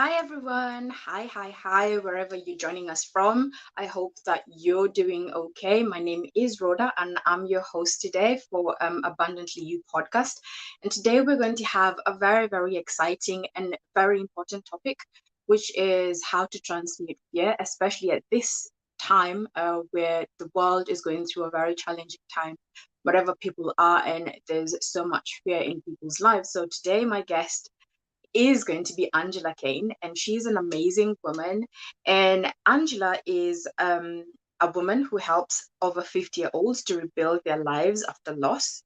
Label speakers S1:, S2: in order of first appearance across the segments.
S1: Hi everyone. Hi, wherever you're joining us from. I hope that you're doing okay. My name is Rhoda and I'm your host today for Abundantly You podcast. And today we're going to have a very, very exciting and very important topic, which is how to transmute fear, especially at this time where the world is going through a very challenging time, whatever people are, and there's so much fear in people's lives. So today, my guest is going to be Angela Caine, and she's an amazing woman. And Angela is a woman who helps over 50-year-olds to rebuild their lives after loss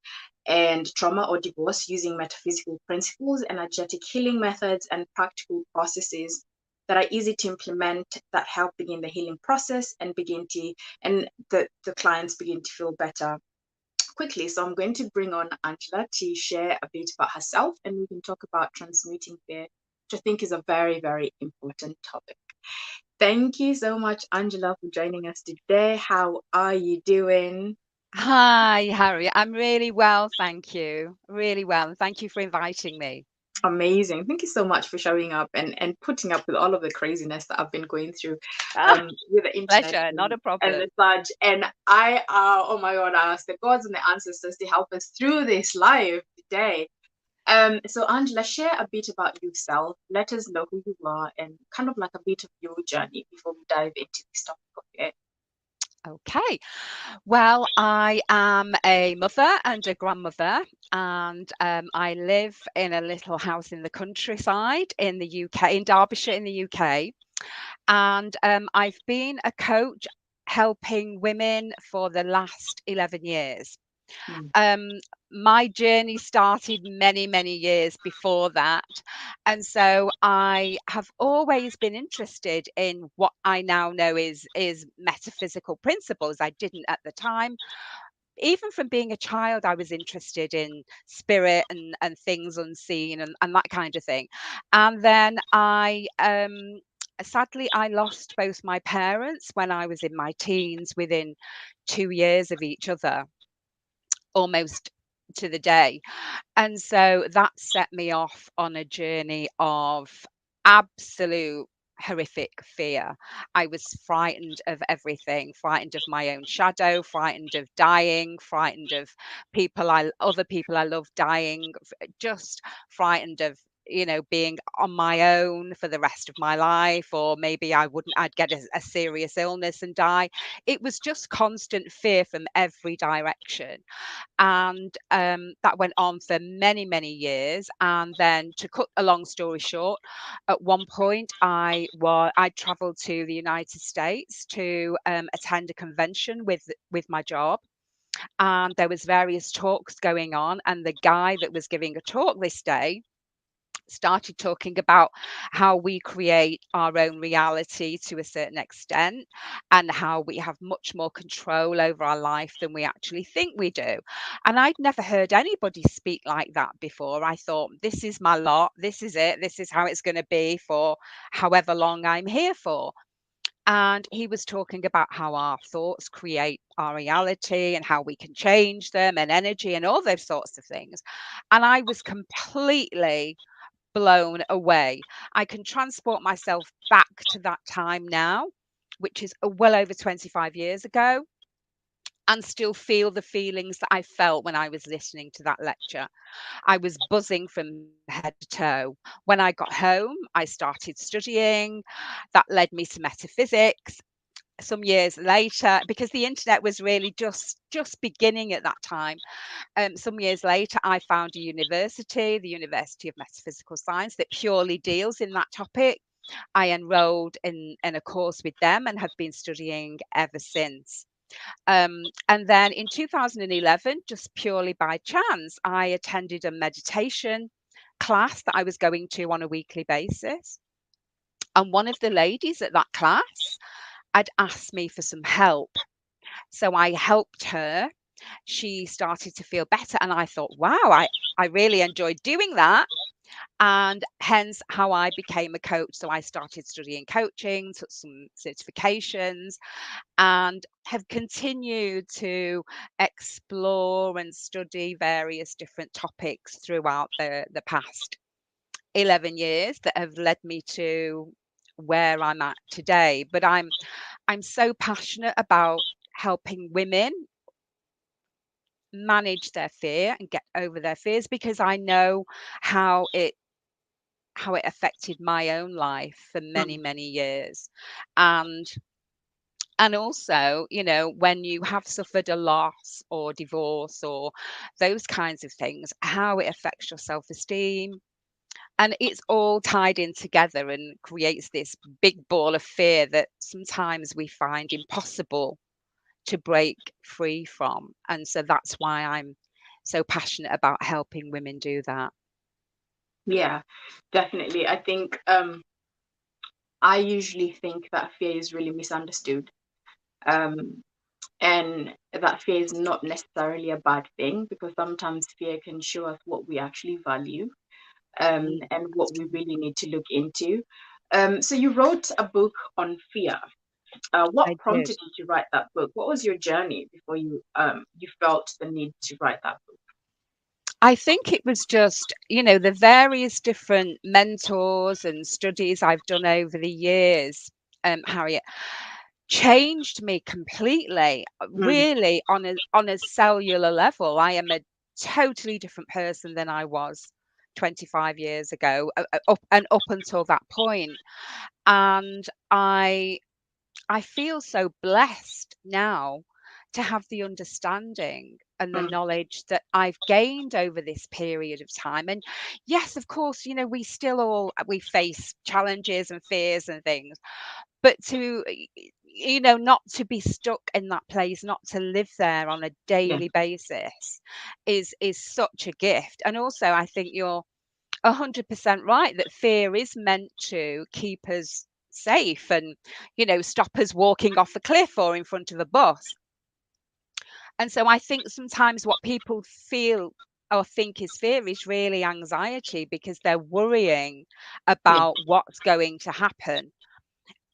S1: and trauma or divorce using metaphysical principles, energetic healing methods, and practical processes that are easy to implement that help begin the healing process and the clients begin to feel better quickly. So I'm going to bring on Angela to share a bit about herself, and we can talk about transmuting fear, which I think is a very, very important topic. Thank you so much, Angela, for joining us today. How are you doing?
S2: Hi, Harry. I'm really well, thank you. Really well. And thank you for inviting me.
S1: Amazing. Thank you so much for showing up and putting up with all of the craziness that I've been going through
S2: Ah,
S1: with the internet
S2: pleasure, not a
S1: and
S2: problem.
S1: the such. And oh my God, I ask the gods and the ancestors to help us through this live today. So Angela, share a bit about yourself. Let us know who you are and kind of like a bit of your journey before we dive into this topic. Okay.
S2: Okay. Well, I am a mother and a grandmother, and I live in a little house in the countryside in the UK, in Derbyshire, in the UK. And I've been a coach helping women for the last 11 years.
S1: Mm.
S2: um, my journey started many, many years before that. And so I have always been interested in what I now know is metaphysical principles. I didn't at the time. Even from being a child, I was interested in spirit and things unseen and that kind of thing. And then sadly, I lost both my parents when I was in my teens, within 2 years of each other, almost to the day. And so that set me off on a journey of absolute horrific fear. I was frightened of everything, frightened of my own shadow, frightened of dying, frightened of other people I love dying, just frightened of being on my own for the rest of my life, or maybe I'd get a serious illness and die. It was just constant fear from every direction. And that went on for many, many years. And then, to cut a long story short, at one point I traveled to the United States to attend a convention with my job, and there was various talks going on, and the guy that was giving a talk this day started talking about how we create our own reality to a certain extent, and how we have much more control over our life than we actually think we do. And I'd never heard anybody speak like that before. I thought, this is my lot, this is it, this is how it's going to be for however long I'm here for. And he was talking about how our thoughts create our reality and how we can change them, and energy and all those sorts of things. And I was completely blown away. I can transport myself back to that time now, which is well over 25 years ago, and still feel the feelings that I felt when I was listening to that lecture. I was buzzing from head to toe. When I got home, I started studying. That led me to metaphysics. Some years later, because the internet was really just beginning at that time, some years later, I found a university, the University of Metaphysical Science, that purely deals in that topic. I enrolled in a course with them and have been studying ever since. And then in 2011, just purely by chance, I attended a meditation class that I was going to on a weekly basis. And one of the ladies at that class had asked me for some help. So I helped her. She started to feel better, and I thought, wow, I really enjoyed doing that. And hence how I became a coach. So I started studying coaching, took some certifications, and have continued to explore and study various different topics throughout the past 11 years that have led me to where I'm at today. But I'm so passionate about helping women manage their fear and get over their fears, because I know how it affected my own life for many,
S1: Mm.
S2: many years. And also, when you have suffered a loss or divorce or those kinds of things, how it affects your self-esteem. And it's all tied in together and creates this big ball of fear that sometimes we find impossible to break free from. And so that's why I'm so passionate about helping women do that.
S1: Yeah, definitely. I think I usually think that fear is really misunderstood. Um, and that fear is not necessarily a bad thing, because sometimes fear can show us what we actually value,
S2: Mm,
S1: and what we really need to look into. So you wrote a book on fear. What
S2: I did.
S1: prompted you to write that book? What was your journey before you felt the need to write that book?
S2: I think it was just, the various different mentors and studies I've done over the years, Harriet, changed me completely,
S1: Mm,
S2: really on a cellular level. I am a totally different person than I was 25 years ago, up until that point. And I feel so blessed now to have the understanding and the
S1: mm,
S2: knowledge that I've gained over this period of time. And yes, of course, we still we face challenges and fears and things, but not to be stuck in that place, not to live there on a
S1: yeah.
S2: daily basis is such a gift. And also, I think you're 100% right that fear is meant to keep us safe and, stop us walking off a cliff or in front of a bus. And so I think sometimes what people feel or think is fear is really anxiety, because they're worrying
S1: Yeah.
S2: about what's going to happen,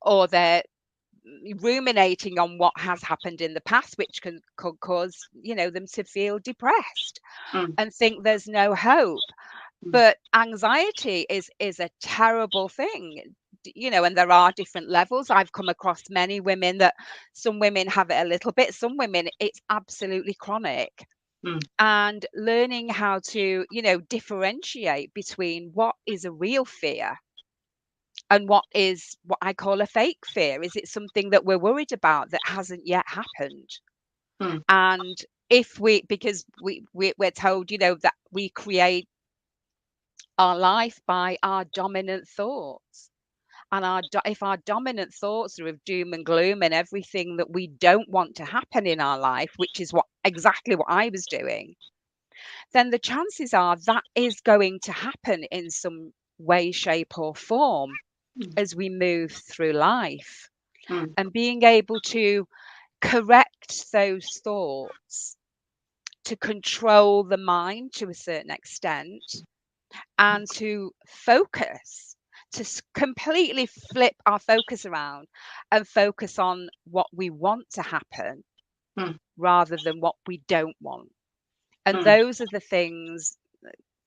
S2: or they're ruminating on what has happened in the past, which could cause, them to feel depressed
S1: Mm,
S2: and think there's no hope.
S1: mm,
S2: But anxiety is a terrible thing, and there are different levels. I've come across many women that some women have it a little bit, some women it's absolutely chronic.
S1: mm,
S2: And learning how to, differentiate between what is a real fear and what is what I call a fake fear. Is it something that we're worried about that hasn't yet happened?
S1: mm,
S2: And if because we're told, that we create our life by our dominant thoughts. And if our dominant thoughts are of doom and gloom and everything that we don't want to happen in our life, which is exactly what I was doing, then the chances are that is going to happen in some way, shape, or form
S1: mm,
S2: as we move through life.
S1: mm,
S2: And being able to correct those thoughts, to control the mind to a certain extent, and to focus, to completely flip our focus around and focus on what we want to happen
S1: mm,
S2: rather than what we don't want. And
S1: mm,
S2: those are the things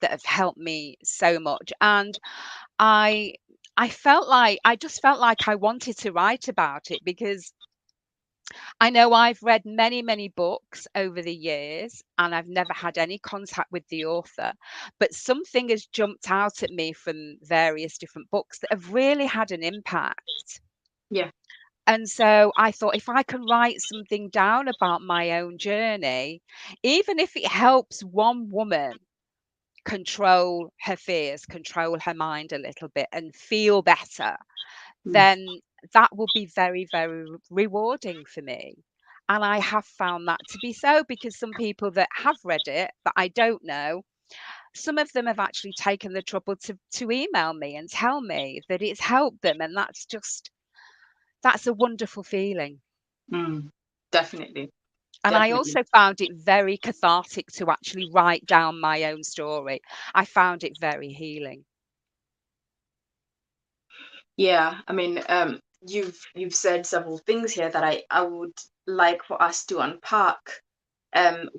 S2: that have helped me so much. And I I just felt like I wanted to write about it, because I know I've read many, many books over the years and I've never had any contact with the author, but something has jumped out at me from various different books that have really had an impact.
S1: yeah.
S2: And so I thought, if I can write something down about my own journey, even if it helps one woman control her fears, control her mind a little bit and feel better,
S1: Mm,
S2: then that will be very, very rewarding for me. And I have found that to be so, because some people that have read it that I don't know, some of them have actually taken the trouble to email me and tell me that it's helped them. And that's a wonderful feeling.
S1: mm. Definitely.
S2: And I
S1: Definitely.
S2: also found it very cathartic to actually write down my own story. I found it very healing.
S1: Yeah. I mean, you've said several things here that I would like for us to unpack.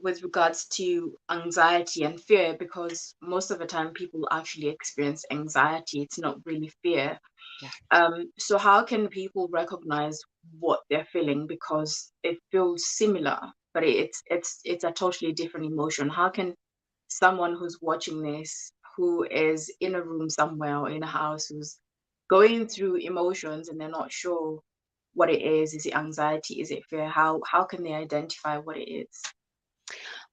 S1: with regards to anxiety and fear, because most of the time people actually experience anxiety. It's not really fear.
S2: Yeah.
S1: So how can people recognize what they're feeling, because it feels similar, but it's a totally different emotion? How can someone who's watching this, who is in a room somewhere or in a house, who's going through emotions and they're not sure what it is it anxiety, is it fear, how can they identify what it is?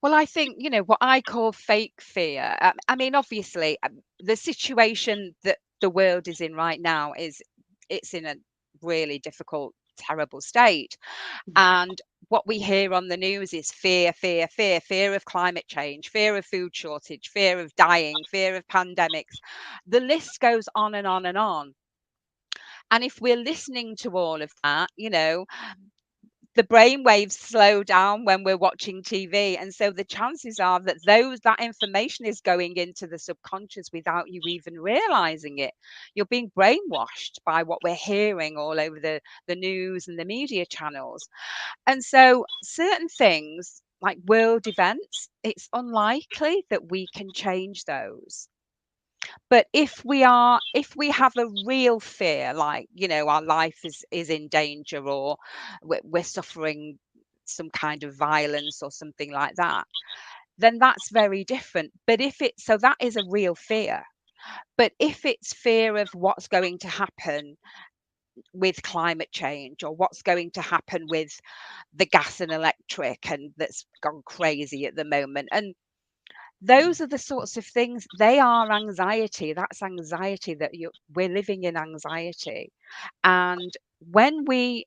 S2: Well, I think, what I call fake fear. I mean, obviously, the situation that the world is in right now it's in a really difficult, terrible state. And what we hear on the news is fear, fear, fear, fear of climate change, fear of food shortage, fear of dying, fear of pandemics. The list goes on and on and on. And if we're listening to all of that, the brain waves slow down when we're watching TV. And so the chances are that that information is going into the subconscious without you even realizing it. You're being brainwashed by what we're hearing all over the news and the media channels. And so certain things like world events, it's unlikely that we can change those. But if we have a real fear, like, our life is in danger, or we're suffering some kind of violence or something like that, then that's very different. But so that is a real fear. But if it's fear of what's going to happen with climate change, or what's going to happen with the gas and electric, and that's gone crazy at the moment, and those are the sorts of things, they are anxiety. That's anxiety, that we're living in anxiety. And when we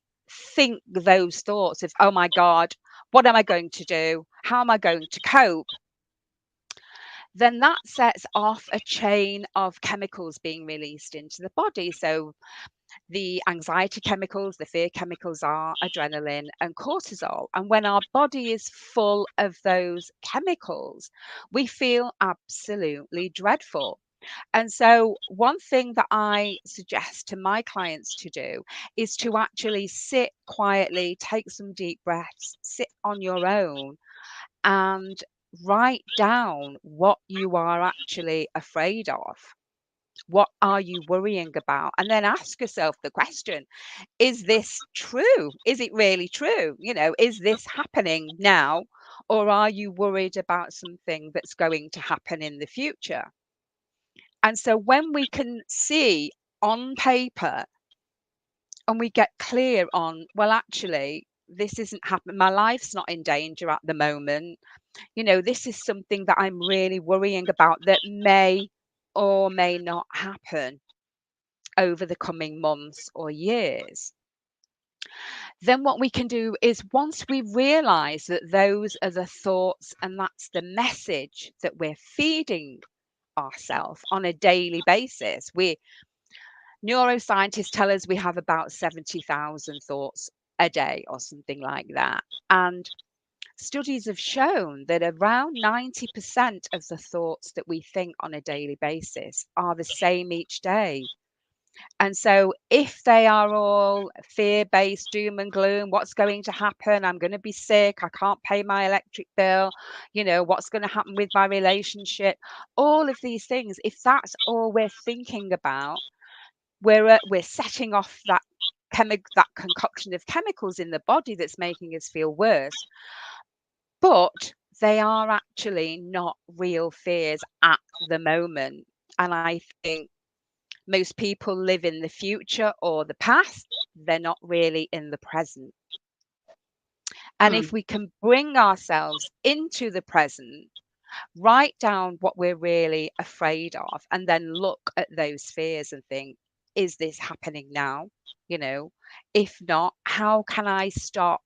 S2: think those thoughts of, oh my God, what am I going to do? How am I going to cope? Then that sets off a chain of chemicals being released into the body. So the anxiety chemicals, the fear chemicals are adrenaline and cortisol. And when our body is full of those chemicals, we feel absolutely dreadful. And so, one thing that I suggest to my clients to do is to actually sit quietly, take some deep breaths, sit on your own, and write down what you are actually afraid of. What are you worrying about? And then ask yourself the question, is this true? Is it really true? Is this happening now? Or are you worried about something that's going to happen in the future? And so when we can see on paper and we get clear on, well, actually, this isn't happening. My life's not in danger at the moment. This is something that I'm really worrying about that may or may not happen over the coming months or years. Then what we can do is, once we realize that those are the thoughts and that's the message that we're feeding ourselves on a daily basis, neuroscientists tell us we have about 70,000 thoughts a day or something like that. And studies have shown that around 90% of the thoughts that we think on a daily basis are the same each day. And so if they are all fear-based, doom and gloom, what's going to happen? I'm going to be sick. I can't pay my electric bill. What's going to happen with my relationship? All of these things, if that's all we're thinking about, we're setting off that concoction of chemicals in the body that's making us feel worse. But they are actually not real fears at the moment. And I think most people live in the future or the past. They're not really in the present. And
S1: Mm,
S2: if we can bring ourselves into the present, write down what we're really afraid of, and then look at those fears and think, is this happening now? If not, how can I stop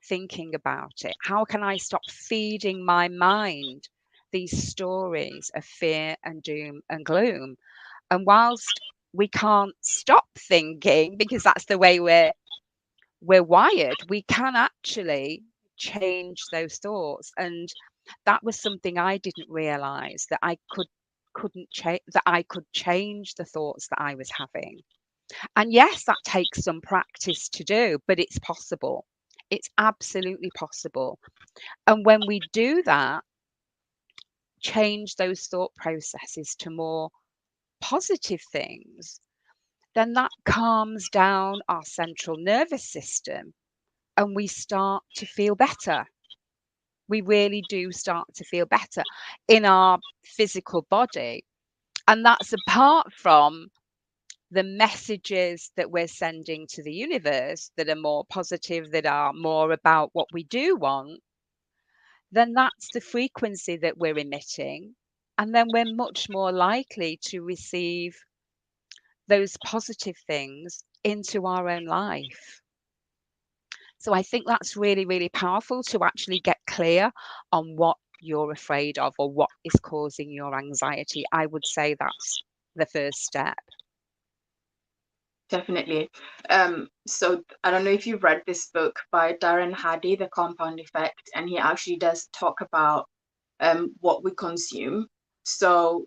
S2: thinking about it? How can I stop feeding my mind these stories of fear and doom and gloom? And whilst we can't stop thinking, because that's the way we're wired, we can actually change those thoughts. And that was something I didn't realize, that couldn't change, that I could change the thoughts that I was having. And yes, that takes some practice to do, but it's possible. It's absolutely possible. And when we do that, change those thought processes to more positive things, then that calms down our central nervous system and we start to feel better. We really do start to feel better in our physical body. And that's apart from the messages that we're sending to the universe that are more positive, that are more about what we do want, then that's the frequency that we're emitting. And then we're much more likely to receive those positive things into our own life. So I think that's really, really powerful to actually get clear on what you're afraid of or what is causing your anxiety. I would say that's the first step.
S1: Definitely. So I don't know if you've read this book by Darren Hardy, The Compound Effect, and he actually does talk about what we consume. So,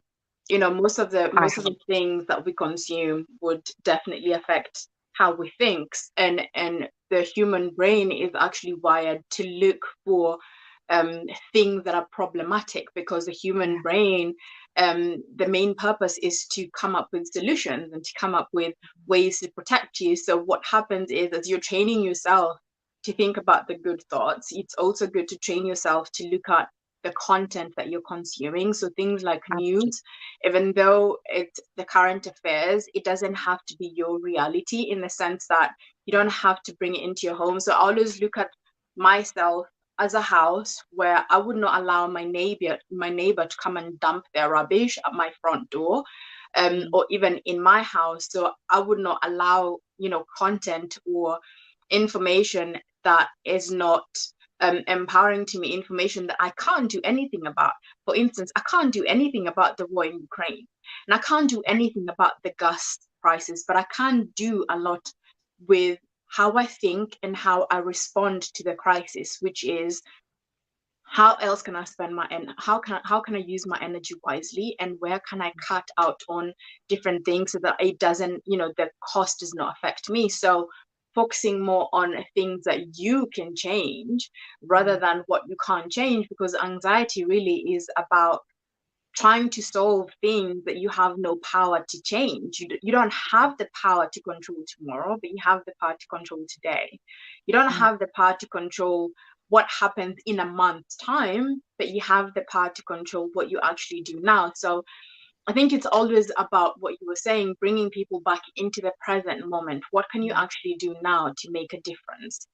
S1: you know, most of the
S2: I have.
S1: things that we consume would definitely affect how we think, and the human brain is actually wired to look for things that are problematic, because the human
S2: Yeah.
S1: brain, the main purpose is to come up with solutions and to come up with ways to protect you. So what happens is, as you're training yourself to think about the good thoughts, it's also good to train yourself to look at the content that you're consuming. So things like
S2: Absolutely.
S1: news, even though it's the current affairs, it doesn't have to be your reality, in the sense that you don't have to bring it into your home. So I always look at myself as a house where I would not allow my neighbor to come and dump their rubbish at my front door,
S2: Mm.
S1: or even in my house. So I would not allow, you know, content or information that is not empowering to me, information that I can't do anything about. For instance, I can't do anything about the war in Ukraine, and I can't do anything about the gas prices, but I can do a lot with how I think and how I respond to the crisis, which is, how else can I spend how can I use my energy wisely, and where can I cut out on different things so that it doesn't, you know, the cost does not affect me. So focusing more on things that you can change rather
S2: Mm.
S1: than what you can't change, because anxiety really is about trying to solve things that you have no power to change. You don't have the power to control tomorrow, but you have the power to control today. You don't
S2: Mm.
S1: have the power to control what happens in a month's time, but you have the power to control what you actually do now. So I think it's always about what you were saying, bringing people back into the present moment. What can you
S2: Mm.
S1: actually do now to make a difference?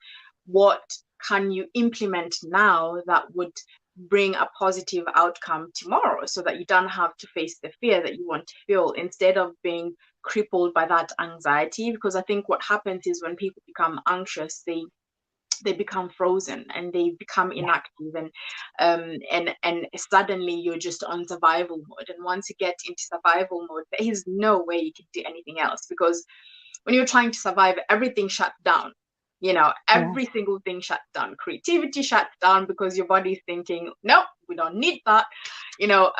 S1: What can you implement now that would bring a positive outcome tomorrow, so that you don't have to face the fear that you want to feel, instead of being crippled by that anxiety? Because I think what happens is, when people become anxious, they become frozen and they become
S2: Yeah.
S1: inactive, and suddenly you're just on survival mode. And once you get into survival mode, there is no way you can do anything else, because when you're trying to survive, everything shuts down. You know,
S2: Yeah.
S1: every single thing shuts down. Creativity shuts down, because your body's thinking, nope, we don't need that. You know,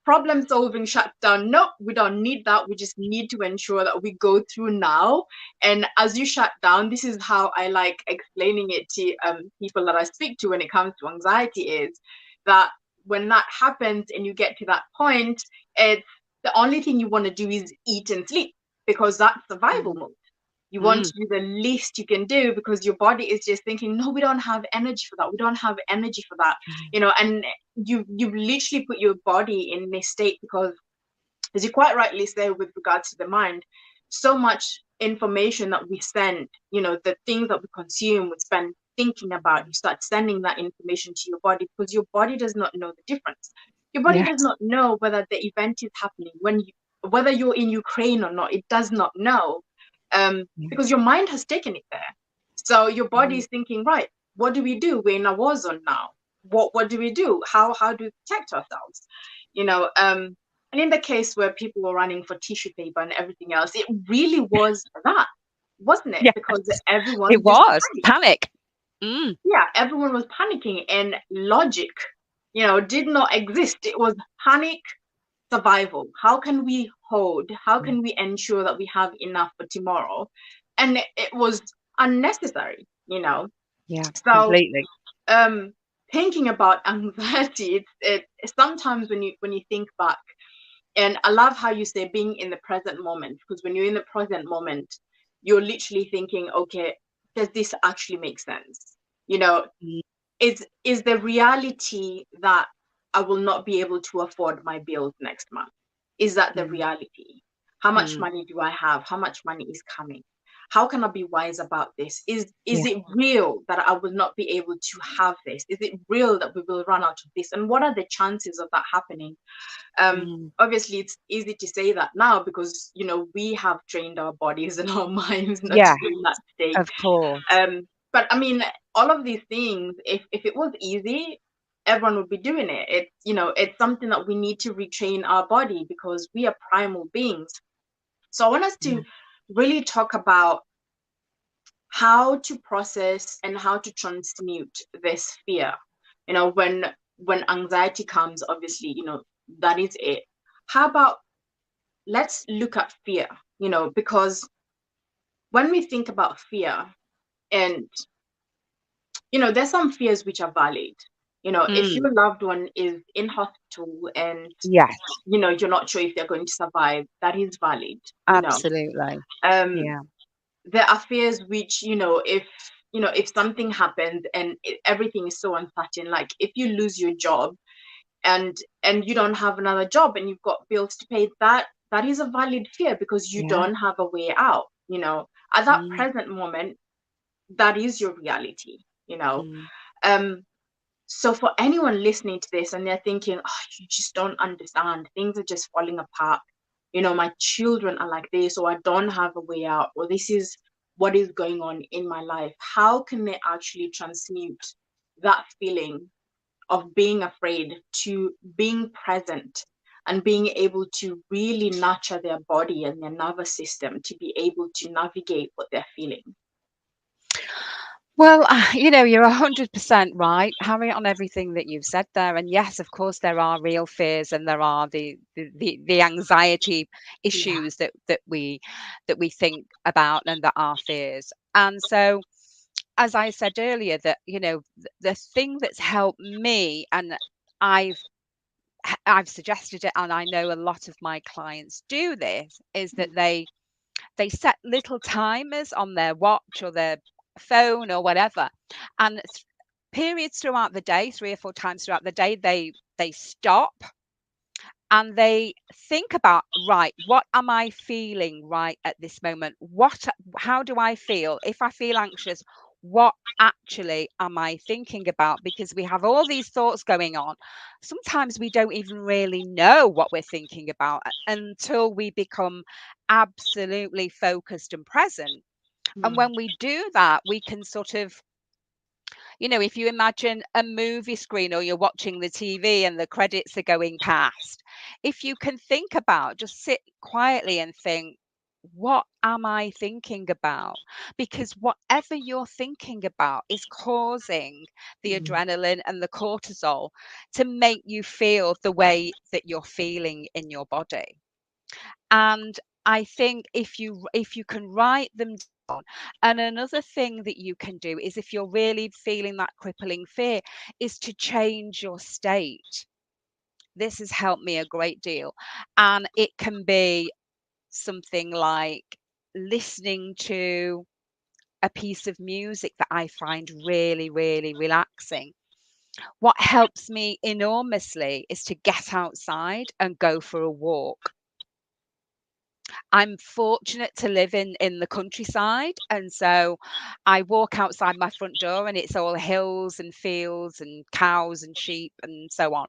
S1: problem solving shuts down. Nope, we don't need that. We just need to ensure that we go through now. And as you shut down, this is how I like explaining it to people that I speak to when it comes to anxiety, is that when that happens and you get to that point, it's the only thing you want to do is eat and sleep, because that's survival
S2: Mm.
S1: mode. You want
S2: Mm.
S1: to do the least you can do, because your body is just thinking, no, we don't have energy for that. We don't have energy for that.
S2: Mm.
S1: You know, and you literally put your body in this state, because, as you quite rightly say, with regards to the mind, so much information that we send, you know, the things that we consume, we spend thinking about, you start sending that information to your body, because your body does not know the difference. Your body
S2: Yes.
S1: does not know whether the event is happening when you, whether you're in Ukraine or not. It does not know,
S2: Yeah.
S1: because your mind has taken it there. So your body
S2: Mm.
S1: is thinking, right, what do we do? We're in a war zone now. What do we do? How do we protect ourselves? You know, and in the case where people were running for tissue paper and everything else, it really was that, wasn't it?
S2: Yes.
S1: Because everyone
S2: It
S1: just
S2: was
S1: panicked.
S2: panic. Mm.
S1: Yeah, everyone was panicking, and logic, you know, did not exist. It was panic, survival. How can we hold? How
S2: Mm.
S1: can we ensure that we have enough for tomorrow? And it was unnecessary, you know.
S2: Yeah,
S1: So
S2: completely.
S1: um thinking about anxiety, it sometimes when you think back, and I love how you say being in the present moment, because when you're in the present moment, you're literally thinking, okay, does this actually make sense? You know,
S2: Mm,
S1: is the reality that I will not be able to afford my bills next month? Is that the
S2: mm,
S1: reality? How much
S2: mm.
S1: money do I have? How much money is coming? How can I be wise about this? Is
S2: Yeah.
S1: it real that I will not be able to have this? Is it real that we will run out of this? And what are the chances of that happening?
S2: Mm.
S1: Obviously it's easy to say that now because we have trained our bodies and our minds not to
S2: Yeah,
S1: be in that state.
S2: of course.
S1: But I mean, all of these things, if it was easy, everyone would be doing it. It's something that we need to retrain our body because we are primal beings. So I want us to
S2: Yeah.
S1: really talk about how to process and how to transmute this fear. When anxiety comes, obviously, that is it. How about let's look at fear, because when we think about fear, and there's some fears which are valid. If
S2: Mm.
S1: your loved one is in hospital and
S2: Yes,
S1: you're not sure if they're going to survive, that is valid.
S2: absolutely.
S1: Um
S2: Yeah.
S1: there are fears which, if something happens and everything is so uncertain, like if you lose your job and you don't have another job and you've got bills to pay, that is a valid fear because you
S2: Yeah.
S1: don't have a way out. At that
S2: Mm,
S1: present moment, that is your reality.
S2: mm,
S1: um so for anyone listening to this and they're thinking, oh, you just don't understand, things are just falling apart, my children are like this, or I don't have a way out, or this is what is going on in my life, how can they actually transmute that feeling of being afraid to being present and being able to really nurture their body and their nervous system to be able to navigate what they're feeling?
S2: Well, you're 100% right, Harry, on everything that you've said there. And yes, of course, there are real fears, and there are the anxiety
S1: Yeah.
S2: issues that we think about, and that are fears. And so, as I said earlier, that the thing that's helped me, and I've I've suggested it, and I know a lot of my clients do this, is that they set little timers on their watch or their phone or whatever, and periods throughout the day, 3 or 4 times throughout the day, they stop and they think about, right, what am I feeling right at this moment? How do I feel? If I feel anxious, what actually am I thinking about? Because we have all these thoughts going on. Sometimes we don't even really know what we're thinking about until we become absolutely focused and present. And
S1: Mm,
S2: when we do that, we can sort of, if you imagine a movie screen, or you're watching the TV and the credits are going past, if you can think about, just sit quietly and think, what am I thinking about? Because whatever you're thinking about is causing the
S1: mm,
S2: adrenaline and the cortisol to make you feel the way that you're feeling in your body. And I think if you can write them down, and another thing that you can do is, if you're really feeling that crippling fear, is to change your state. This has helped me a great deal. And it can be something like listening to a piece of music that I find really, really relaxing. What helps me enormously is to get outside and go for a walk. I'm fortunate to live in the countryside, and so I walk outside my front door, and it's all hills and fields and cows and sheep and so on.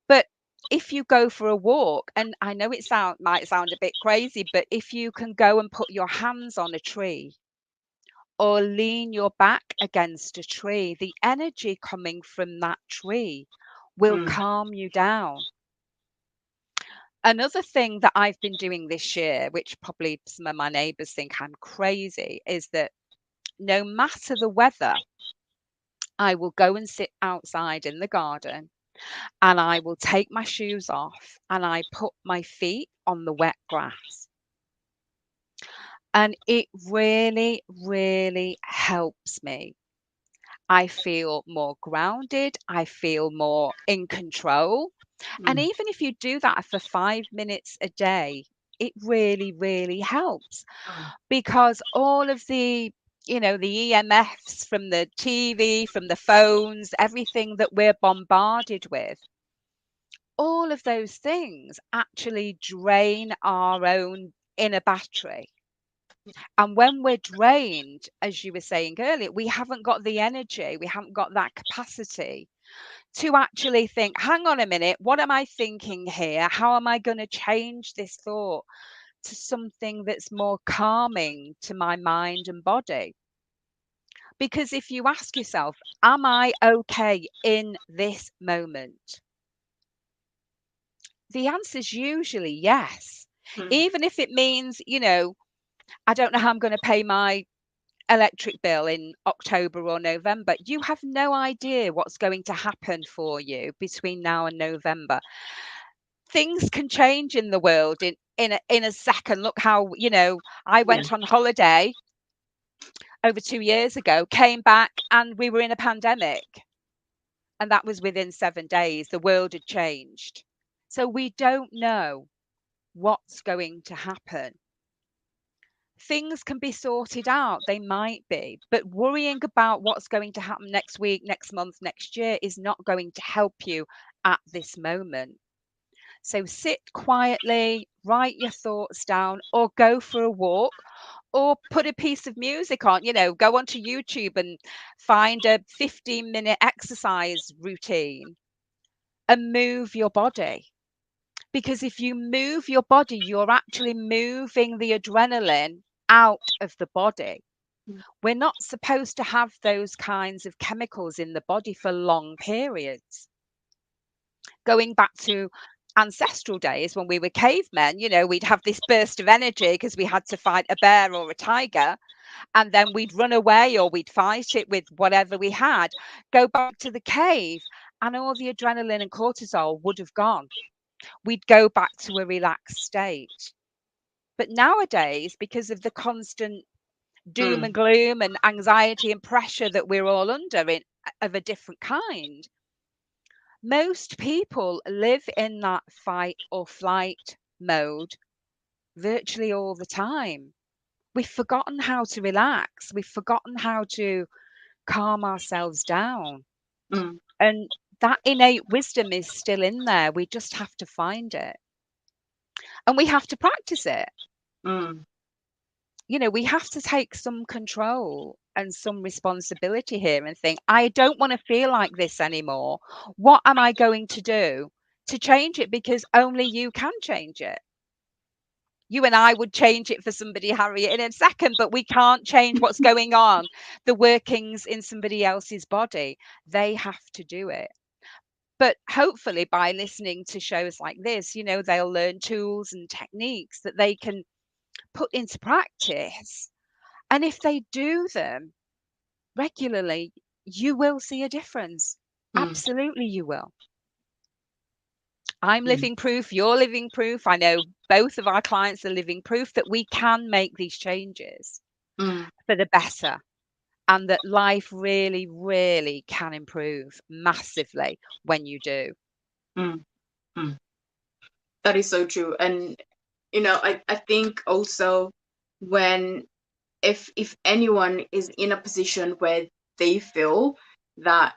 S2: But if you go for a walk, and I know might sound a bit crazy, but if you can go and put your hands on a tree or lean your back against a tree, the energy coming from that tree will
S1: mm,
S2: calm you down. Another thing that I've been doing this year, which probably some of my neighbours think I'm crazy, is that no matter the weather, I will go and sit outside in the garden, and I will take my shoes off and I put my feet on the wet grass. And it really, really helps me I feel more grounded. I feel more in control. And
S1: mm,
S2: even if you do that for 5 minutes a day, it really, really helps,
S1: mm,
S2: because all of the, the EMFs from the TV, from the phones, everything that we're bombarded with, all of those things actually drain our own inner battery. And when we're drained, as you were saying earlier, we haven't got the energy, we haven't got that capacity to actually think, hang on a minute, what am I thinking here? How am I going to change this thought to something that's more calming to my mind and body? Because if you ask yourself, am I okay in this moment? The answer is usually yes.
S1: mm,
S2: Even if it means, I don't know how I'm going to pay my electric bill in October or November. You have no idea what's going to happen for you between now and November. Things can change in the world in a second. Look how, I
S1: yeah.
S2: went on holiday over 2 years ago, came back, and we were in a pandemic. And that was within 7 days. The world had changed. So we don't know what's going to happen. Things can be sorted out, they might be, but worrying about what's going to happen next week, next month, next year is not going to help you at this moment. So sit quietly, write your thoughts down, or go for a walk, or put a piece of music on, go onto YouTube and find a 15-minute exercise routine and move your body. Because if you move your body, you're actually moving the adrenaline out of the body.
S1: Mm,
S2: We're not supposed to have those kinds of chemicals in the body for long periods. Going back to ancestral days when we were cavemen, we'd have this burst of energy because we had to fight a bear or a tiger, and then we'd run away or we'd fight it with whatever we had, go back to the cave, and all the adrenaline and cortisol would have gone. We'd go back to a relaxed state. But nowadays, because of the constant doom and
S1: mm,
S2: gloom and anxiety and pressure that we're all under of a different kind, most people live in that fight or flight mode virtually all the time. We've forgotten how to relax. We've forgotten how to calm ourselves down.
S1: mm,
S2: And that innate wisdom is still in there. We just have to find it, and we have to practice it.
S1: mm,
S2: We have to take some control and some responsibility here and think, I don't want to feel like this anymore. What am I going to do to change it? Because only you can change it. You and I would change it for somebody, Harriet, in a second, but we can't change what's going on, the workings in somebody else's body. They have to do it. But hopefully, by listening to shows like this, they'll learn tools and techniques that they can put into practice. And if they do them regularly, you will see a difference.
S1: mm,
S2: Absolutely, you will. I'm
S1: mm,
S2: living proof, you're living proof. I know both of our clients are living proof that we can make these changes
S1: mm,
S2: for the better, and that life really, really can improve massively when you do.
S1: mm, mm. That is so true. And I think also when if anyone is in a position where they feel that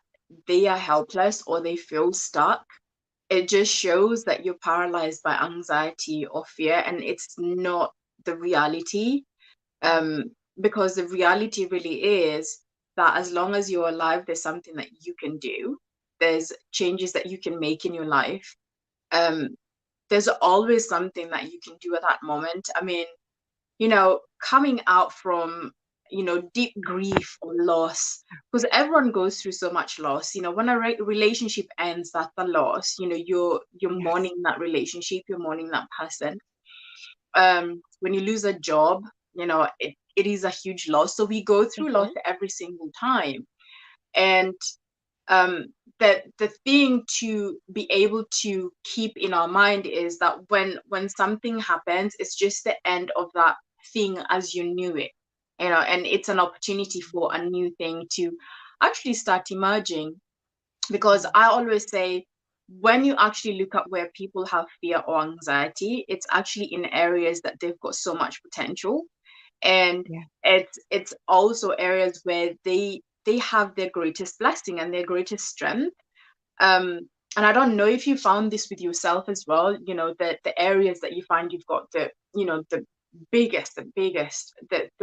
S1: they are helpless or they feel stuck, it just shows that you're paralyzed by anxiety or fear, and it's not the reality.
S2: Mm,
S1: um because the reality really is that as long as you're alive, there's something that you can do. There's changes that you can make in your life. um there's always something that you can do at that moment. I mean, coming out from, deep grief or loss, because everyone goes through so much loss. When a relationship ends, that's a loss. You're
S2: yes.
S1: mourning that relationship, you're mourning that person. When you lose a job, it is a huge loss. So we go through loss
S2: Mhm.
S1: every single time. And um the thing to be able to keep in our mind is that when something happens, it's just the end of that thing as you knew it. And it's an opportunity for a new thing to actually start emerging. Because I always say, when you actually look at where people have fear or anxiety, it's actually in areas that they've got so much potential. And
S2: Yeah.
S1: it's also areas where they have their greatest blessing and their greatest strength. um and I don't know if you found this with yourself as well, the areas that you find you've got the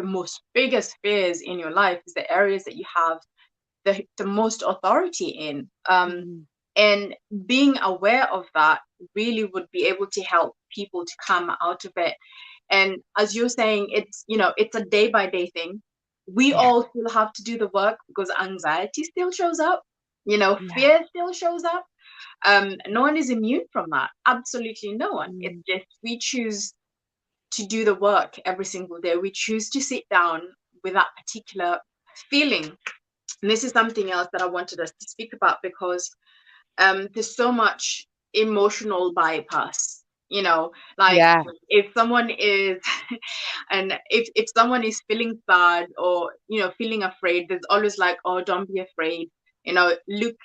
S1: most biggest fears in your life is the areas that you have the most authority in.
S2: Mm.
S1: And being aware of that really would be able to help people to come out of it. And as you're saying, it's a day by day thing. We
S2: Yeah.
S1: all still have to do the work because anxiety still shows up,
S2: Yeah.
S1: fear still shows up. No one is immune from that. Absolutely no one. It's
S2: Mm.
S1: just we choose to do the work every single day. We choose to sit down with that particular feeling. And this is something else that I wanted us to speak about, because there's so much emotional bypass, like
S2: Yeah.
S1: if someone is and if someone is feeling sad or feeling afraid, there's always like, oh, don't be afraid, look,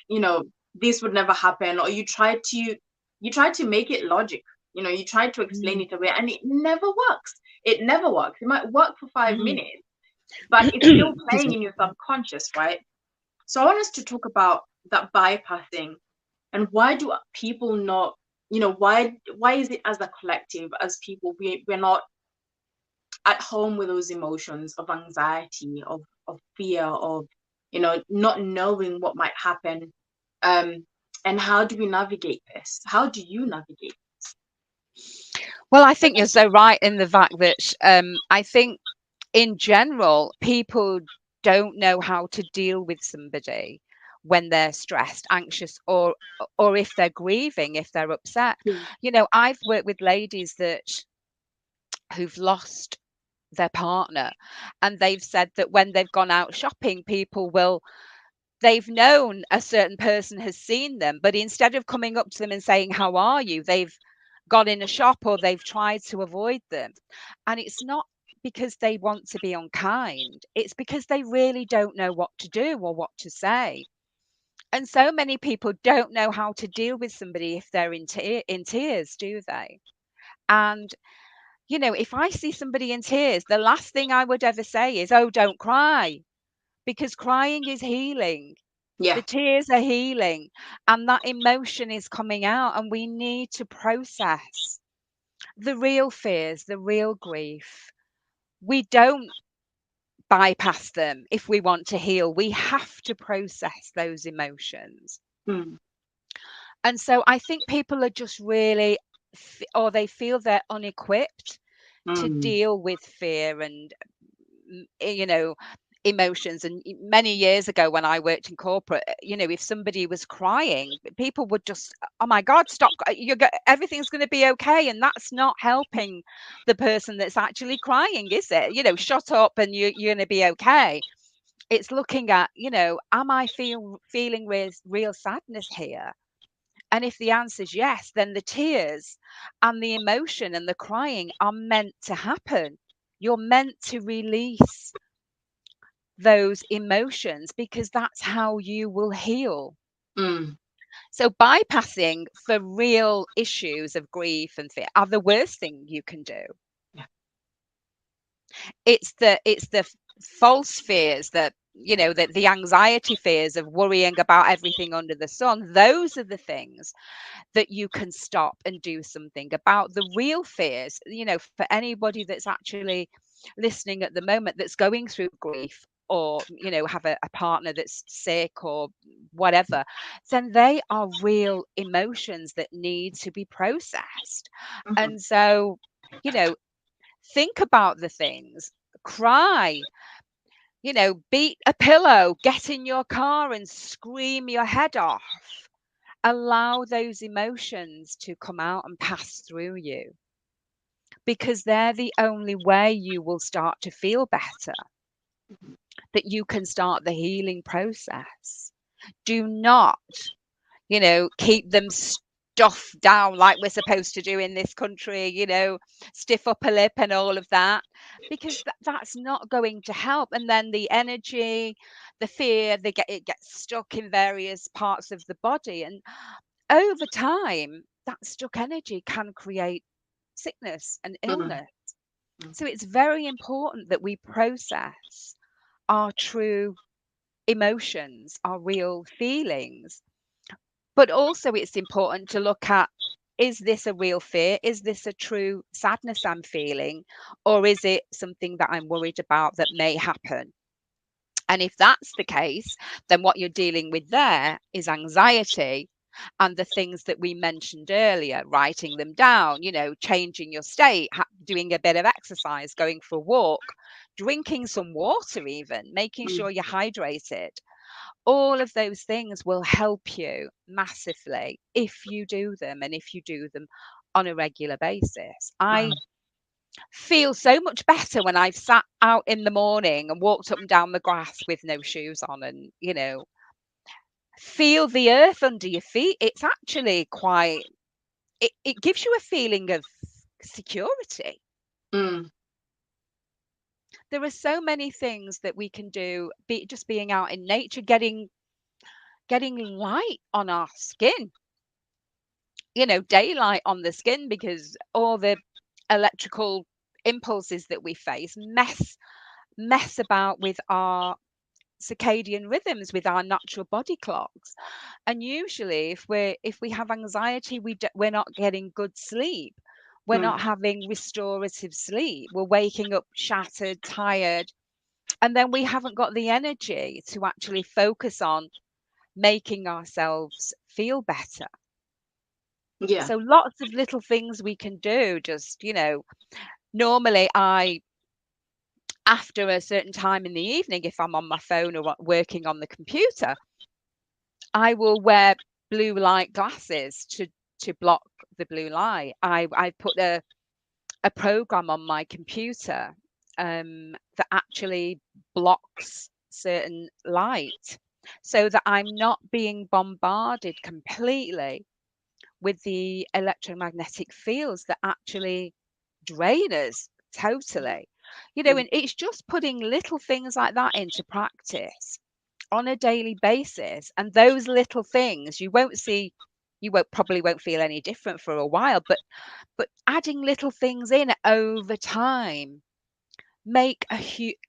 S1: this would never happen. Or you try to make it logic, you try to explain
S2: Mm.
S1: it away, and it never works. It might work for 5
S2: Mm.
S1: minutes, but it's still
S2: Excuse
S1: playing
S2: me.
S1: in your subconscious, right? So I want us to talk about that bypassing, and why do people not, why is it, as a collective, as people, we're not at home with those emotions of anxiety, of fear, of not knowing what might happen. um and how do we navigate this? How do you navigate?
S2: Well, I think you're so right in the fact that I think in general, people don't know how to deal with somebody when they're stressed, anxious, or if they're grieving, if they're upset.
S1: Mm.
S2: I've worked with ladies that who've lost their partner, and they've said that when they've gone out shopping, people will they've known a certain person has seen them, but instead of coming up to them and saying, "How are you?" they've gone in a shop or they've tried to avoid them. And it's not because they want to be unkind, it's because they really don't know what to do or what to say. And so many people don't know how to deal with somebody if they're in tears, do they? And, if I see somebody in tears, the last thing I would ever say is, "Oh, don't cry," because crying is healing.
S1: Yeah.
S2: The tears are healing, and that emotion is coming out, and we need to process the real fears, the real grief. We don't bypass them if we want to heal. We have to process those emotions.
S1: Mm.
S2: And so I think people are just really, or they feel they're unequipped to
S1: Mm.
S2: deal with fear and mm, emotions. And many years ago when I worked in corporate, if somebody was crying, people would just, "Oh my god, stop, everything's going to be okay." And that's not helping the person that's actually crying, is it? Shut up and you're going to be okay. It's looking at, am I feeling real sadness here? And if the answer is yes, then the tears and the emotion and the crying are meant to happen. You're meant to release those emotions because that's how you will heal.
S1: Mm.
S2: So bypassing for real issues of grief and fear are the worst thing you can do.
S1: Yeah.
S2: It's the false fears that the anxiety fears of worrying about everything under the sun. Those are the things that you can stop and do something about. The real fears, for anybody that's actually listening at the moment that's going through grief, or have a partner that's sick or whatever, then they are real emotions that need to be processed.
S1: Mhm.
S2: And so, you know think about the things, cry, beat a pillow, get in your car and scream your head off. Allow those emotions to come out and pass through you, because they're the only way you will start to feel better, that you can start the healing process. Do not, keep them doff down like we're supposed to do in this country, stiff upper lip and all of that, because that's not going to help. And then the energy, the fear, it gets stuck in various parts of the body, and over time that stuck energy can create sickness and
S1: Mm,
S2: illness. So it's very important that we process our true emotions, our real feelings. But also, it's important to look at, is this a real fear? Is this a true sadness I'm feeling? Or is it something that I'm worried about that may happen? And if that's the case, then what you're dealing with there is anxiety and the things that we mentioned earlier, writing them down, changing your state, doing a bit of exercise, going for a walk, drinking some water, even making
S1: mm,
S2: sure you're hydrated. All of those things will help you massively if you do them, and if you do them on a regular basis. I
S1: mm.
S2: feel so much better when I've sat out in the morning and walked up and down the grass with no shoes on, and feel the earth under your feet. It's actually quite, it gives you a feeling of security.
S1: Mm,
S2: There are so many things that we can do, just being out in nature, getting light on our skin, daylight on the skin, because all the electrical impulses that we face mess about with our circadian rhythms, with our natural body clocks. And usually if we have anxiety, we're not getting good sleep. We're
S1: mm.
S2: not having restorative sleep. We're waking up shattered, tired, and then we haven't got the energy to actually focus on making ourselves feel better.
S1: Yeah.
S2: So lots of little things we can do. Just, normally after a certain time in the evening, if I'm on my phone or working on the computer, I will wear blue light glasses to block the blue light. I put a program on my computer that actually blocks certain light, so that I'm not being bombarded completely with the electromagnetic fields that actually drain us totally.
S1: Mm,
S2: And it's just putting little things like that into practice on a daily basis. And those little things, you won't feel any different for a while, but adding little things in over time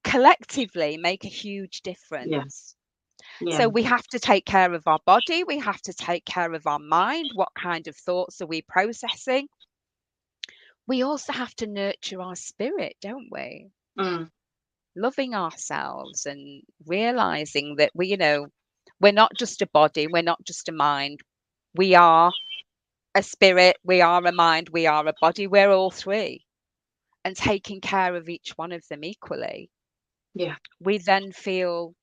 S2: collectively make a huge
S1: yeah.
S2: difference.
S1: Yeah.
S2: So we have to take care of our body, we have to take care of our mind. What kind of thoughts are we processing? We also have to nurture our spirit, don't we?
S1: Mm,
S2: Loving ourselves and realizing that we're not just a body, we're not just a mind. We are a spirit, we are a mind, we are a body. We're all three. And taking care of each one of them equally,
S1: yeah.
S2: we then feel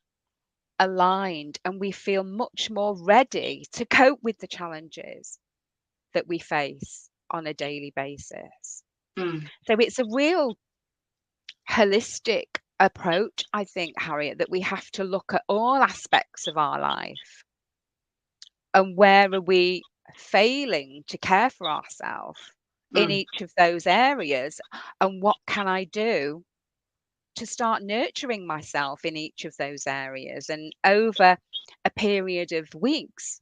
S2: aligned, and we feel much more ready to cope with the challenges that we face on a daily basis.
S1: Mm,
S2: So it's a real holistic approach, I think, Harriet, that we have to look at all aspects of our life, and where are we failing to care for ourselves in
S1: mm,
S2: each of those areas, and what can I do to start nurturing myself in each of those areas. And over a period of weeks,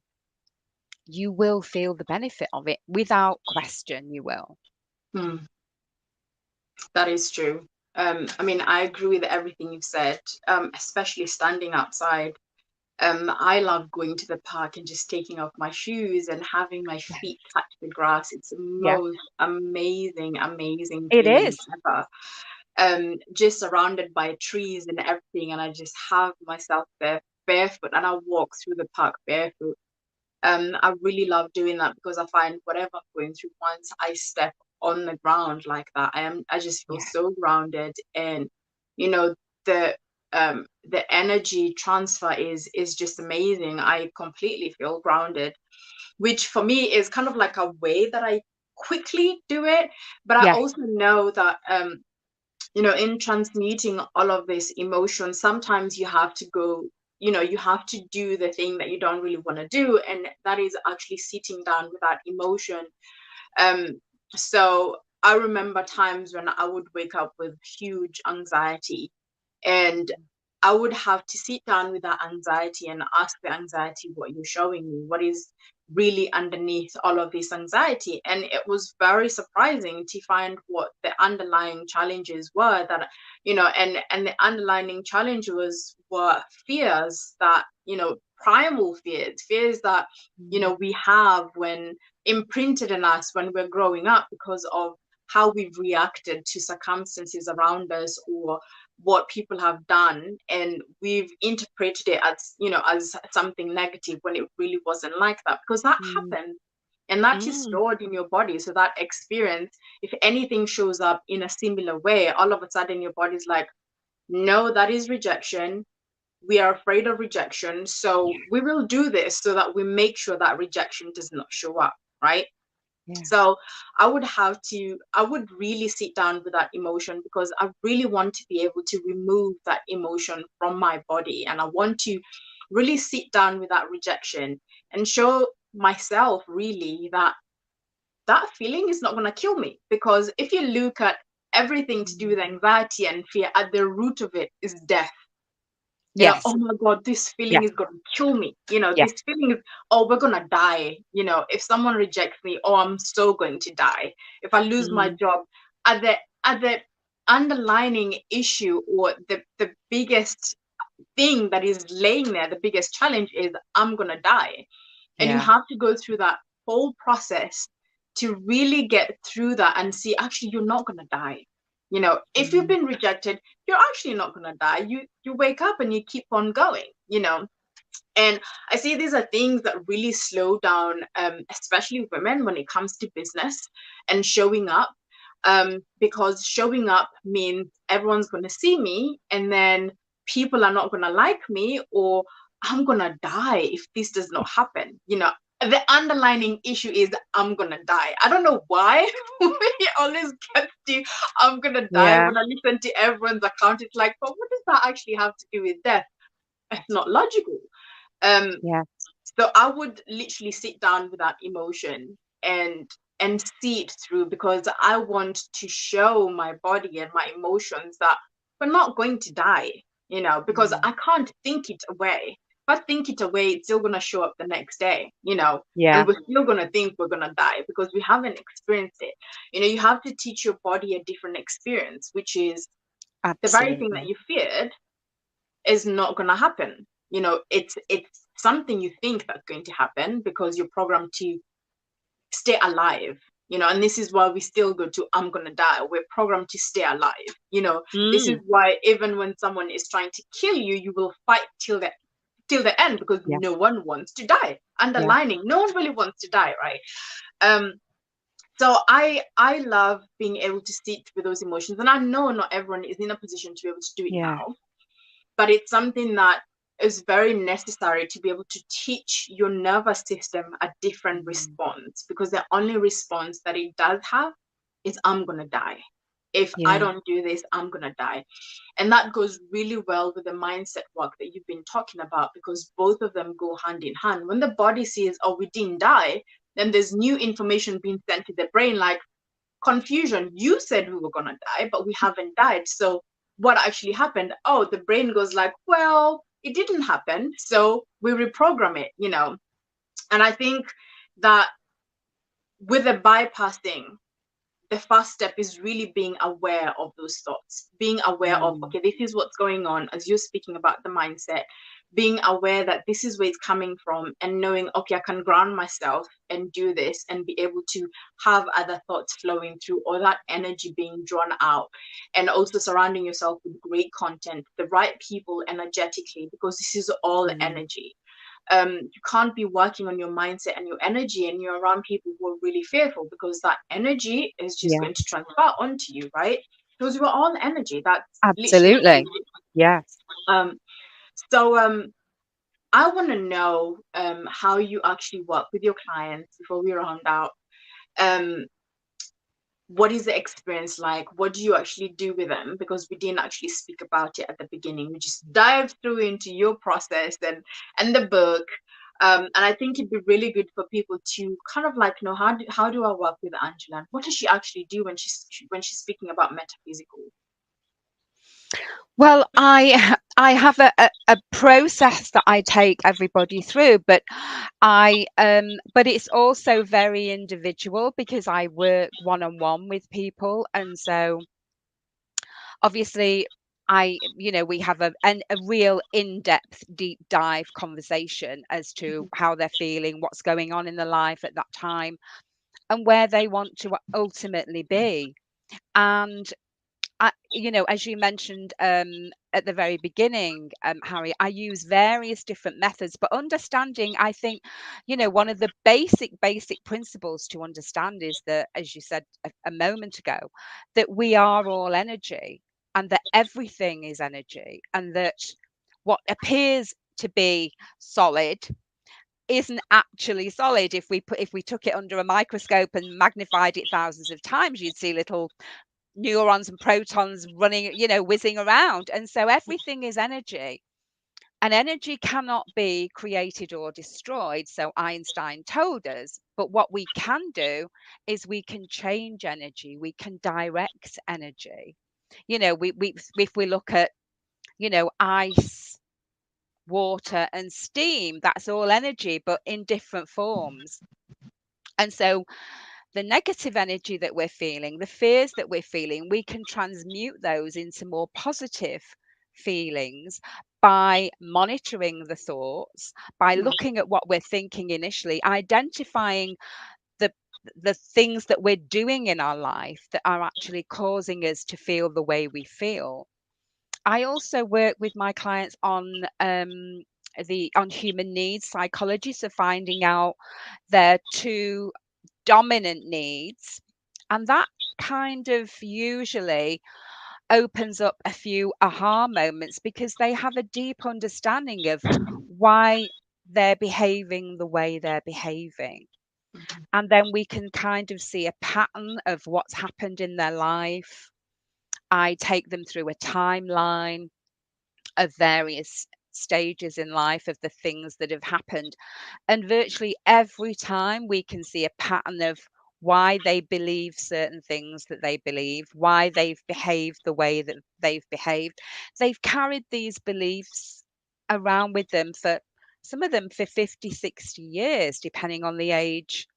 S2: you will feel the benefit of it without question. You will.
S1: mm. That is true. I mean, I agree with everything you've said, especially standing outside. I love going to the park and just taking off my shoes and having my
S2: Yeah.
S1: feet touch the grass. It's the
S2: Yeah,
S1: most amazing, amazing
S2: it
S1: feeling
S2: is.
S1: ever. Just surrounded by trees and everything, and I just have myself there barefoot, and I walk through the park barefoot. I really love doing that because I find whatever I'm going through, once I step on the ground like that, I just feel
S2: Yeah.
S1: so grounded, and you know the energy transfer is just amazing. I completely feel grounded, which for me is kind of like a way that I quickly do it. But I
S2: Yeah.
S1: also know that in transmuting all of this emotion, sometimes you have to go, you have to do the thing that you don't really want to do, and that is actually sitting down with that emotion. So I remember times when I would wake up with huge anxiety, and I would have to sit down with that anxiety and ask the anxiety, what you're showing me, what is really underneath all of this anxiety. And it was very surprising to find what the underlying challenges were, that and the underlying challenge were fears that, primal fears that we have when imprinted in us when we're growing up, because of how we've reacted to circumstances around us, or what people have done, and we've interpreted it as something negative, when it really wasn't like that, because that
S2: Mm.
S1: happened, and that is
S2: Mm.
S1: stored in your body. So that experience, if anything shows up in a similar way, all of a sudden your body's like, no, that is rejection. We are afraid of rejection, so we will do this so that we make sure that rejection does not show up, right?
S2: Yeah.
S1: So I would really sit down with that emotion, because I really want to be able to remove that emotion from my body. And I want to really sit down with that rejection and show myself really that that feeling is not going to kill me. Because if you look at everything to do
S2: Mm.
S1: with anxiety and fear, at the root of it is death. Oh
S2: Yes.
S1: my God, this feeling
S2: Yeah.
S1: is going to kill me.
S2: Yeah.
S1: This feeling is, oh, we're going to die. If someone rejects me, oh, I'm so going to die. If I lose my
S2: Mm.
S1: job, at the underlining issue, or the biggest thing that is laying there, the biggest challenge is, I'm going to die. And you
S2: Yeah.
S1: have to go through that whole process to really get through that and see, actually, you're not going to die. If you've
S2: Mm.
S1: been rejected, you're actually not going to die. You wake up and you keep on going. And I see these are things that really slow down, especially women, when it comes to business and showing up. Because showing up means everyone's going to see me, and then people are not going to like me, or I'm going to die if this does not happen. The underlining issue is, I'm going to die. I don't know why we always get to, I'm going to die.
S2: Yeah.
S1: When I listen to everyone's account, it's like, but what does that actually have to do with death? It's not logical. Um,
S2: Yeah.
S1: so I would literally sit down with that emotion and see it through, because I want to show my body and my emotions that we're not going to die, because
S2: Mm.
S1: I can't think it away. If I think it away, it's still gonna show up the next day.
S2: Yeah.
S1: And we're still gonna think we're gonna die, because we haven't experienced it. You have to teach your body a different experience, which is the very thing that
S2: Absolutely.
S1: you feared is not going to happen. It's something you think that's going to happen, because you're programmed to stay alive. And this is why we still go to, I'm going to die. We're programmed to stay alive. This is
S2: Mm.
S1: why even when someone is trying to kill you, you will fight till the end, because
S2: Yeah.
S1: no one wants to die.
S2: Yeah.
S1: Underlining, no one really wants to die, right? So I love being able to sit with those emotions, and I know not everyone is in a position to be able to do it
S2: Yeah.
S1: now, but it's something that is very necessary to be able to teach your nervous system a different
S2: Mm.
S1: response, because the only response that it does have is, I'm going to die. If I
S2: Yeah.
S1: don't do this, I'm going to die. And that goes really well with the mindset work that you've been talking about, because both of them go hand in hand. When the body sees, oh, we didn't die, then there's new information being sent to the brain, like, confusion. You said we were going to die, but we haven't died. So what actually happened? Oh, the brain goes like, well, it didn't happen. So we reprogram it. And I think that with the bypassing, the first step is really being aware of those thoughts, being aware of,
S2: Mm.
S1: okay, this is what's going on, as you're speaking about the mindset, being aware that this is where it's coming from, and knowing, okay, I can ground myself and do this, and be able to have other thoughts flowing through, or that energy being drawn out. And also surrounding yourself with great content, the right people energetically, because this is all
S2: Mm.
S1: energy. You can't be working on your mindset and your energy and you're around people who are really fearful, because that energy is just
S2: Yeah.
S1: going to transfer onto you, right? Because we're all energy. That's literally
S2: Absolutely. Yeah.
S1: um so I want to know how you actually work with your clients before we round out. um what is the experience like? What do you actually do with them? Because we didn't actually speak about it at the beginning. We just dived through into your process and the book. And I think it'd be really good for people to kind of like know how do I work with Angela? And what does she actually do when she's speaking about metaphysical?
S2: Well, I have a process that I take everybody through, but but it's also very individual because I work one on one with people, and so obviously we have a real in-depth deep dive conversation as to how they're feeling, what's going on in their life at that time, and where they want to ultimately be. And as you mentioned at the very beginning, Harry, I use various different methods, but understanding, I think, one of the basic principles to understand is that, as you said a moment ago, that we are all energy, and that everything is energy, and that what appears to be solid isn't actually solid. If we took it under a microscope and magnified it thousands of times, you'd see little neurons and protons running, whizzing around. And so everything is energy, and energy cannot be created or destroyed. So Einstein told us. But what we can do is we can change energy, we can direct energy. We if we look at, ice, water, and steam, that's all energy, but in different forms. And so the negative energy that we're feeling, the fears that we're feeling, we can transmute those into more positive feelings by monitoring the thoughts, by
S1: Mm,
S2: looking at what we're thinking initially, identifying the the things that we're doing in our life that are actually causing us to feel the way we feel. I also work with my clients on the on human needs psychology, so finding out their two dominant needs. And that kind of usually opens up a few aha moments because they have a deep understanding of why they're behaving the way they're behaving. And then we can kind of see a pattern of what's happened in their life. I take them through a timeline of various stages in life of the things that have happened. And virtually every time we can see a pattern of why they believe certain things that they believe, why they've behaved the way that they've behaved. They've carried these beliefs around with them for some of them for 50, 60 years, depending on the age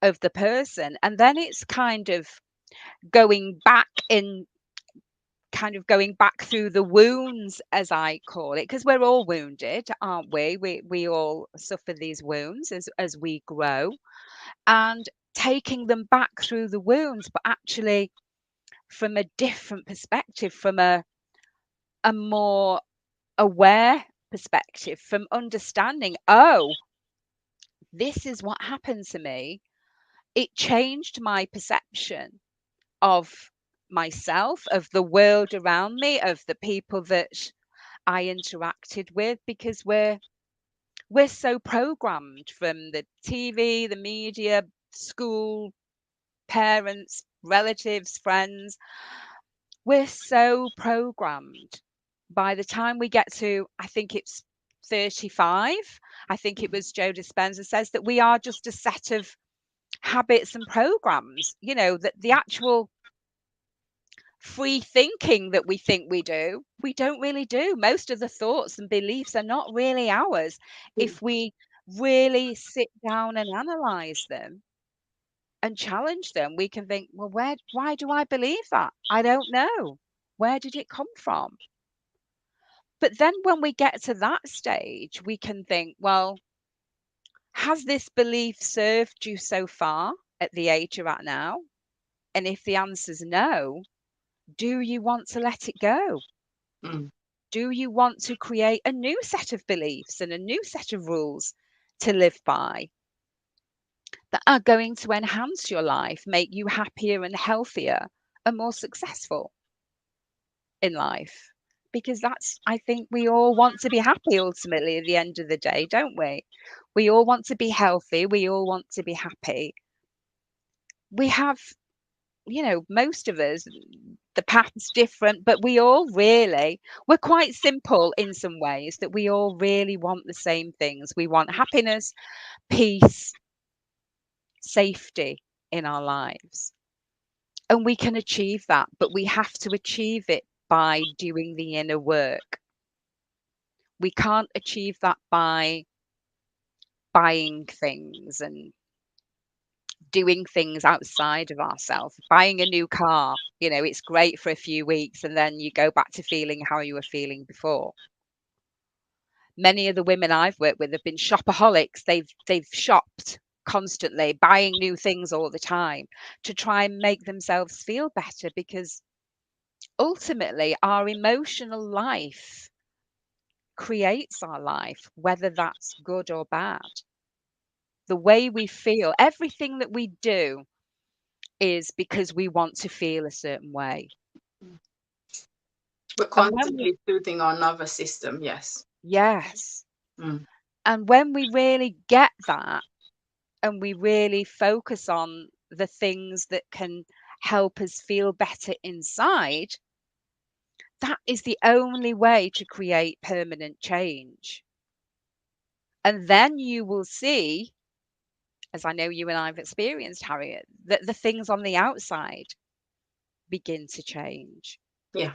S2: of the person. And then it's going back in going back through the wounds, as I call it, because we're all wounded, aren't we? We all suffer these wounds as we grow, and taking them back through the wounds, but actually from a different perspective, from a more aware perspective, from understanding, oh, this is what happened to me. It changed my perception of myself, of the world around me, of the people that I interacted with, because we're so programmed from the TV, the media, school, parents, relatives, friends. We're so programmed. By the time we get to, I think it's 35, I think it was Joe Dispenza says that we are just a set of habits and programs, that the actual free thinking that we think we don't really do. Most of the thoughts and beliefs are not really ours
S1: mm,
S2: if we really sit down and analyze them and challenge them. We can think, well, why do I believe that? I don't know. Where did it come from? But then when we get to that stage, we can think, well, has this belief served you so far at the age you're at now? And if the answer's no, do you want to let it go?
S1: mm,
S2: Do you want to create a new set of beliefs and a new set of rules to live by that are going to enhance your life, make you happier and healthier and more successful in life? Because I think we all want to be happy ultimately at the end of the day, don't we? We all want to be healthy. We all want to be happy. We have most of us, the path's different, but we're quite simple in some ways, that we all really want the same things. We want happiness, peace, safety in our lives. And we can achieve that, but we have to achieve it by doing the inner work. We can't achieve that by buying things and doing things outside of ourselves. Buying a new car, it's great for a few weeks and then you go back to feeling how you were feeling before. Many of the women I've worked with have been shopaholics. They've shopped constantly, buying new things all the time to try and make themselves feel better, because ultimately our emotional life creates our life, whether that's good or bad. The way we feel, everything that we do is because we want to feel a certain way.
S1: We're
S2: And when we,
S1: constantly soothing our nervous system. Yes.
S2: yes,
S1: Mm.
S2: and when we really get that and we really focus on the things that can help us feel better inside, that is the only way to create permanent change. And then you will see, as I know you and I've experienced, Harriet, that the things on the outside begin to change.
S1: Yeah,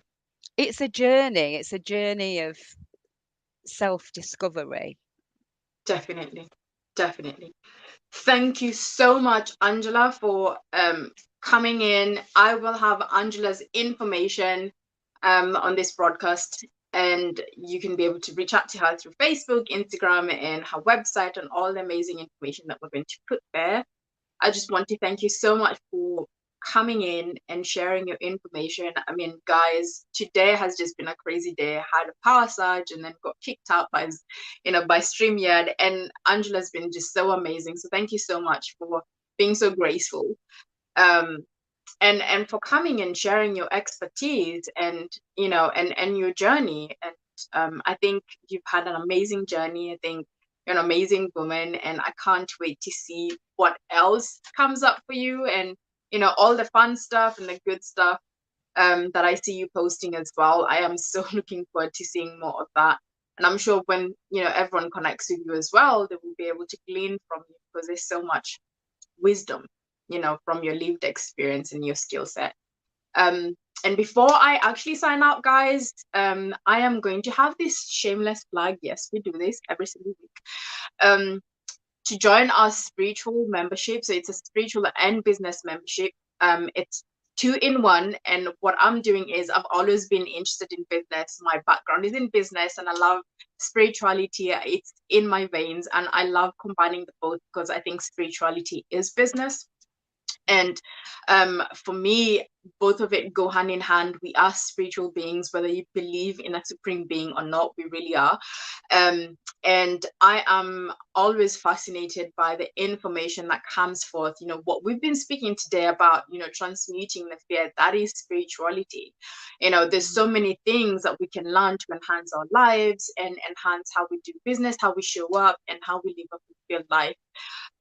S2: It's a journey of self-discovery.
S1: definitely. Definitely. Thank you so much, Angela, for coming in. I will have Angela's information on this broadcast, and you can be able to reach out to her through Facebook, Instagram, and her website, and all the amazing information that we're going to put there. I just want to thank you so much for coming in and sharing your information. I mean, guys, today has just been a crazy day. I had a power surge and then got kicked out by StreamYard. And Angela's been just so amazing. So thank you so much for being so graceful. Um, and for coming and sharing your expertise and and your journey. And I think you've had an amazing journey. I think you're an amazing woman, and I can't wait to see what else comes up for you, and all the fun stuff and the good stuff that I see you posting as well. I am so looking forward to seeing more of that. And I'm sure when everyone connects with you as well, they will be able to glean from you, because there's so much wisdom from your lived experience and your skill set. And before I actually sign out, guys, I am going to have this shameless plug. Yes, we do this every single week. To join our spiritual membership. So it's a spiritual and business membership. It's 2-in-1. And what I'm doing is, I've always been interested in business. My background is in business, and I love spirituality. It's in my veins, and I love combining the both, because I think spirituality is business. And for me, both of it go hand in hand. We are spiritual beings, whether you believe in a supreme being or not, we really are. And I am always fascinated by the information that comes forth. What we've been speaking today about, transmuting the fear, that is spirituality. There's so many things that we can learn to enhance our lives and enhance how we do business, how we show up, and how we live a fulfilled life.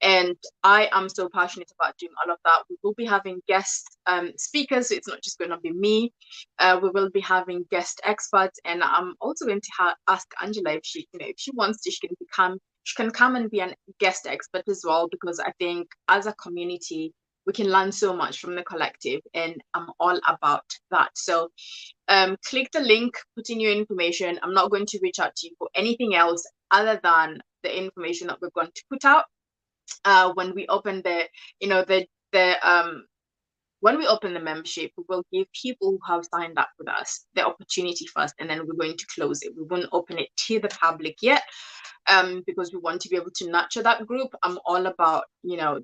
S1: And I am so passionate about doing all of that. We will be having guest speakers, so it's not just going to be me. We will be having guest experts, and I'm also going to ask Angela if if she wants to, she can come and be a guest expert as well, because I think as a community we can learn so much from the collective, and I'm all about that. So click the link, put in your information. I'm not going to reach out to you for anything else other than the information that we're going to put out. When we open when we open the membership, we will give people who have signed up with us the opportunity first, and then we're going to close it. We won't open it to the public yet, because we want to be able to nurture that group. I'm all about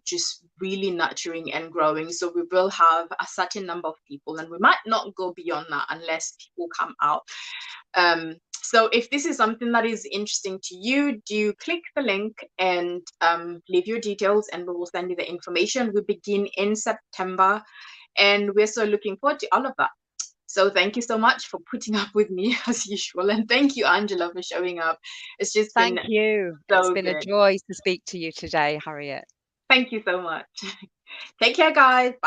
S1: just really nurturing and growing. So we will have a certain number of people, and we might not go beyond that unless people come out. So if this is something that is interesting to you, do click the link and leave your details, and we will send you the information. We begin in September, and we're so looking forward to all of that. So thank you so much for putting up with me as usual, and thank you, Angela, for showing up. It's just been
S2: Thank you. It's
S1: so
S2: been a
S1: good.
S2: joy to speak to you today, Harriet.
S1: Thank you so much. Take care, guys. Bye.